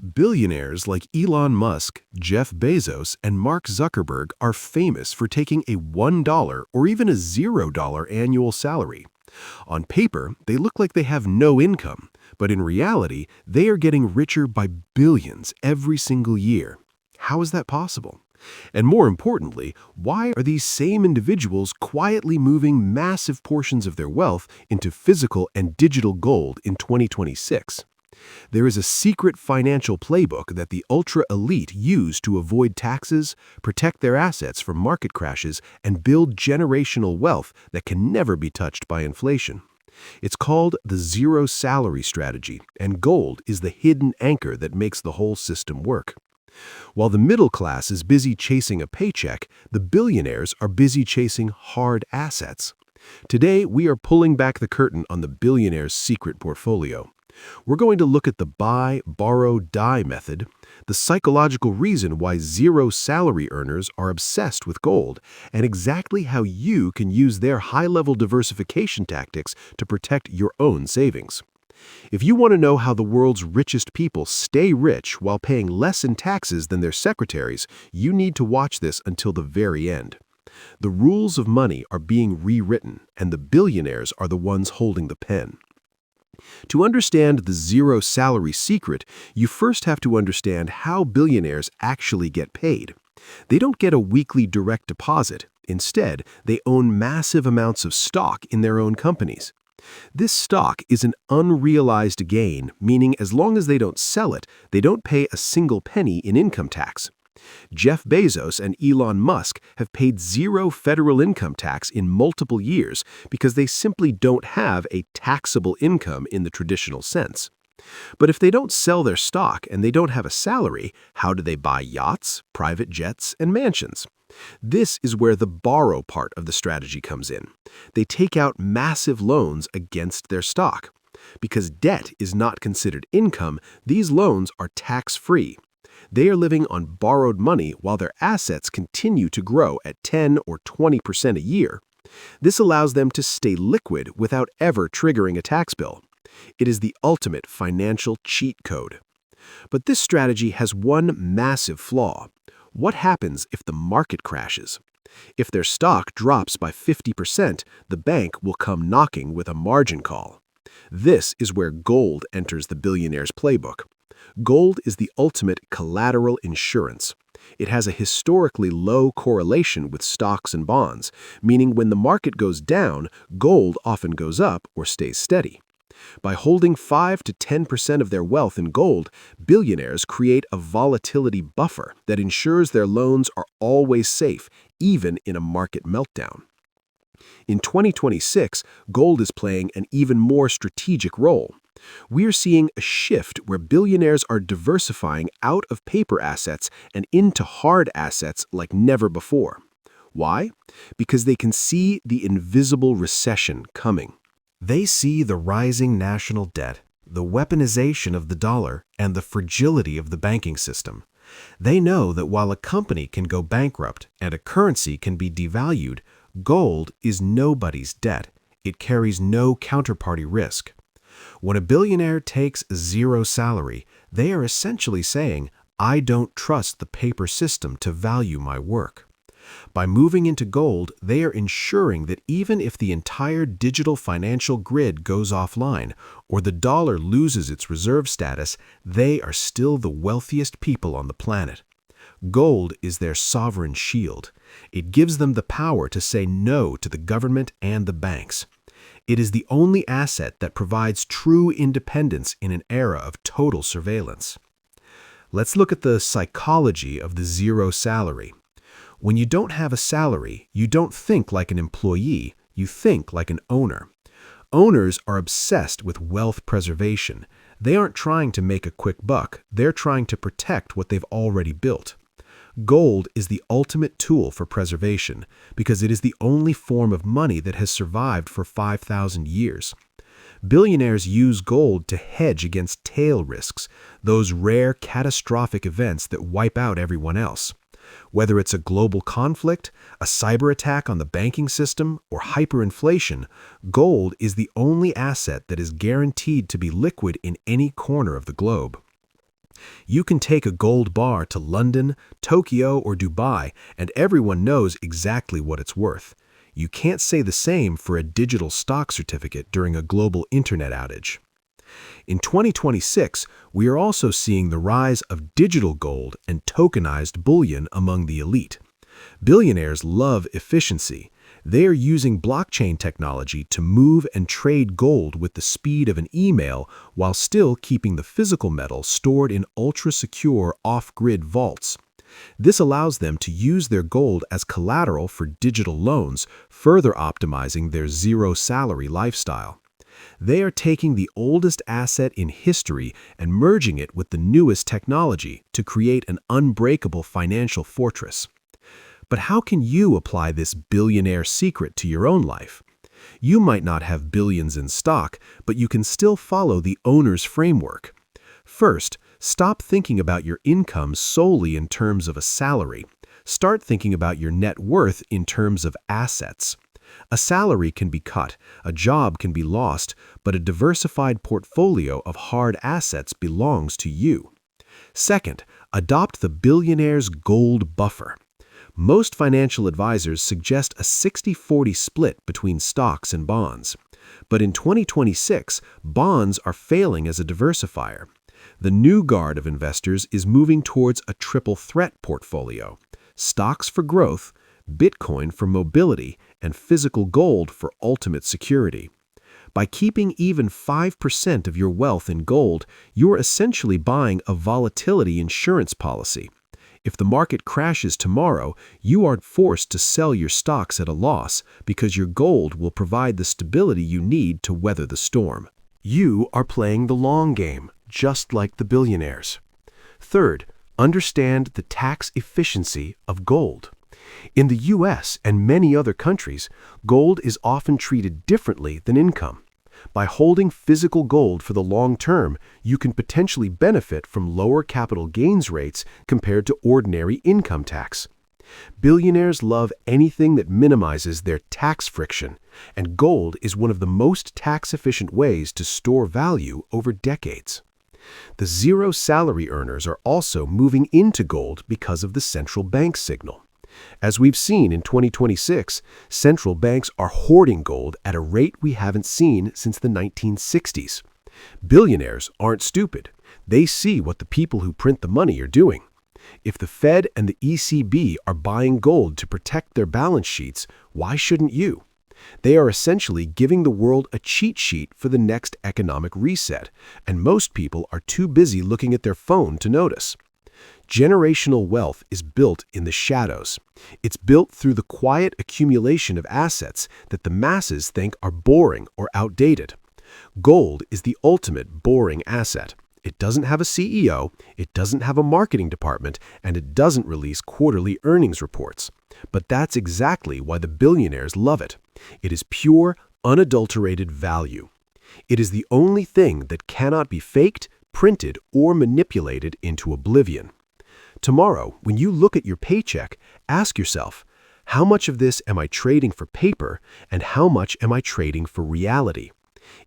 Billionaires like Elon Musk, Jeff Bezos, and Mark Zuckerberg are famous for taking a $1 or even a $0 annual salary. On paper, they look like they have no income, but in reality, they are getting richer by billions every single year. How is that possible? And more importantly, why are these same individuals quietly moving massive portions of their wealth into physical and digital gold in 2026? There is a secret financial playbook that the ultra-elite use to avoid taxes, protect their assets from market crashes, and build generational wealth that can never be touched by inflation. It's called the zero salary strategy, and gold is the hidden anchor that makes the whole system work. While the middle class is busy chasing a paycheck, the billionaires are busy chasing hard assets. Today, we are pulling back the curtain on the billionaire's secret portfolio. We're going to look at the buy, borrow, die method, the psychological reason why zero salary earners are obsessed with gold, and exactly how you can use their high-level diversification tactics to protect your own savings. If you want to know how the world's richest people stay rich while paying less in taxes than their secretaries, you need to watch this until the very end. The rules of money are being rewritten, and the billionaires are the ones holding the pen. To understand the zero salary secret, you first have to understand how billionaires actually get paid. They don't get a weekly direct deposit. Instead, they own massive amounts of stock in their own companies. This stock is an unrealized gain, meaning as long as they don't sell it, they don't pay a single penny in income tax. Jeff Bezos and Elon Musk have paid zero federal income tax in multiple years because they simply don't have a taxable income in the traditional sense. But if they don't sell their stock and they don't have a salary, how do they buy yachts, private jets, and mansions? This is where the borrow part of the strategy comes in. They take out massive loans against their stock. Because debt is not considered income, these loans are tax-free. They are living on borrowed money while their assets continue to grow at 10 or 20% a year. This allows them to stay liquid without ever triggering a tax bill. It is the ultimate financial cheat code. But this strategy has one massive flaw. What happens if the market crashes? If their stock drops by 50%, the bank will come knocking with a margin call. This is where gold enters the billionaire's playbook. Gold is the ultimate collateral insurance. It has a historically low correlation with stocks and bonds, meaning when the market goes down, gold often goes up or stays steady. By holding 5 to 10% of their wealth in gold, billionaires create a volatility buffer that ensures their loans are always safe, even in a market meltdown. In 2026, gold is playing an even more strategic role. We are seeing a shift where billionaires are diversifying out of paper assets and into hard assets like never before. Why? Because they can see the invisible recession coming. They see the rising national debt, the weaponization of the dollar, and the fragility of the banking system. They know that while a company can go bankrupt and a currency can be devalued, gold is nobody's debt. It carries no counterparty risk. When a billionaire takes zero salary, they are essentially saying, "I don't trust the paper system to value my work." By moving into gold, they are ensuring that even if the entire digital financial grid goes offline or the dollar loses its reserve status, they are still the wealthiest people on the planet. Gold is their sovereign shield. It gives them the power to say no to the government and the banks. It is the only asset that provides true independence in an era of total surveillance. Let's look at the psychology of the zero salary. When you don't have a salary, you don't think like an employee, you think like an owner. Owners are obsessed with wealth preservation. They aren't trying to make a quick buck, they're trying to protect what they've already built. Gold is the ultimate tool for preservation because it is the only form of money that has survived for 5,000 years. Billionaires use gold to hedge against tail risks, those rare catastrophic events that wipe out everyone else. Whether it's a global conflict, a cyber attack on the banking system, or hyperinflation, gold is the only asset that is guaranteed to be liquid in any corner of the globe. You can take a gold bar to London, Tokyo, or Dubai, and everyone knows exactly what it's worth. You can't say the same for a digital stock certificate during a global internet outage. In 2026, we are also seeing the rise of digital gold and tokenized bullion among the elite. Billionaires love efficiency. They are using blockchain technology to move and trade gold with the speed of an email while still keeping the physical metal stored in ultra-secure off-grid vaults. This allows them to use their gold as collateral for digital loans, further optimizing their zero-salary lifestyle. They are taking the oldest asset in history and merging it with the newest technology to create an unbreakable financial fortress. But how can you apply this billionaire secret to your own life? You might not have billions in stock, but you can still follow the owner's framework. First, stop thinking about your income solely in terms of a salary. Start thinking about your net worth in terms of assets. A salary can be cut, a job can be lost, but a diversified portfolio of hard assets belongs to you. Second, adopt the billionaire's gold buffer. Most financial advisors suggest a 60-40 split between stocks and bonds. But in 2026, bonds are failing as a diversifier. The new guard of investors is moving towards a triple threat portfolio: stocks for growth, Bitcoin for mobility, and physical gold for ultimate security. By keeping even 5% of your wealth in gold, you are essentially buying a volatility insurance policy. If the market crashes tomorrow, you aren't forced to sell your stocks at a loss because your gold will provide the stability you need to weather the storm. You are playing the long game, just like the billionaires. Third, understand the tax efficiency of gold. In the US and many other countries, gold is often treated differently than income. By holding physical gold for the long term, you can potentially benefit from lower capital gains rates compared to ordinary income tax. Billionaires love anything that minimizes their tax friction, and gold is one of the most tax-efficient ways to store value over decades. The zero-salary earners are also moving into gold because of the central bank signal. As we've seen in 2026, central banks are hoarding gold at a rate we haven't seen since the 1960s. Billionaires aren't stupid. They see what the people who print the money are doing. If the Fed and the ECB are buying gold to protect their balance sheets, why shouldn't you? They are essentially giving the world a cheat sheet for the next economic reset, and most people are too busy looking at their phone to notice. Generational wealth is built in the shadows. It's built through the quiet accumulation of assets that the masses think are boring or outdated. Gold is the ultimate boring asset. It doesn't have a CEO, it doesn't have a marketing department, and it doesn't release quarterly earnings reports. But that's exactly why the billionaires love it. It is pure, unadulterated value. It is the only thing that cannot be faked, printed, or manipulated into oblivion. Tomorrow, when you look at your paycheck, ask yourself, how much of this am I trading for paper and how much am I trading for reality?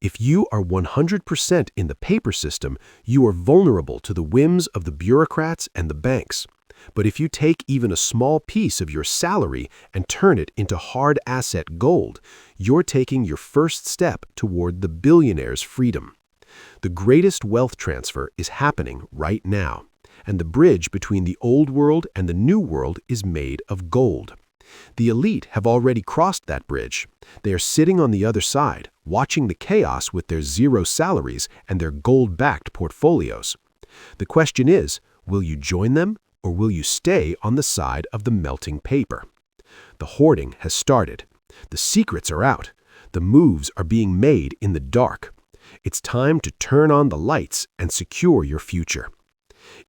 If you are 100% in the paper system, you are vulnerable to the whims of the bureaucrats and the banks. But if you take even a small piece of your salary and turn it into hard asset gold, you're taking your first step toward the billionaire's freedom. The greatest wealth transfer is happening right now, and the bridge between the old world and the new world is made of gold. The elite have already crossed that bridge. They are sitting on the other side, watching the chaos with their zero salaries and their gold-backed portfolios. The question is, will you join them or will you stay on the side of the melting paper? The hoarding has started. The secrets are out. The moves are being made in the dark. It's time to turn on the lights and secure your future.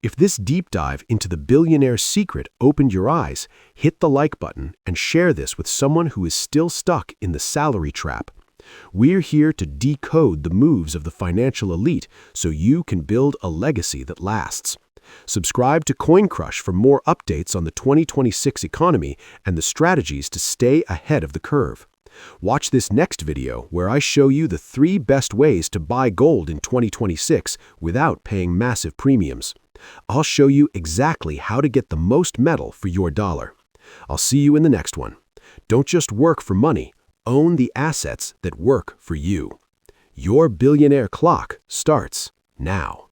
If this deep dive into the billionaire's secret opened your eyes, hit the like button and share this with someone who is still stuck in the salary trap. We're here to decode the moves of the financial elite so you can build a legacy that lasts. Subscribe to CoinCrush for more updates on the 2026 economy and the strategies to stay ahead of the curve. Watch this next video where I show you the 3 best ways to buy gold in 2026 without paying massive premiums. I'll show you exactly how to get the most metal for your dollar. I'll see you in the next one. Don't just work for money, own the assets that work for you. Your billionaire clock starts now.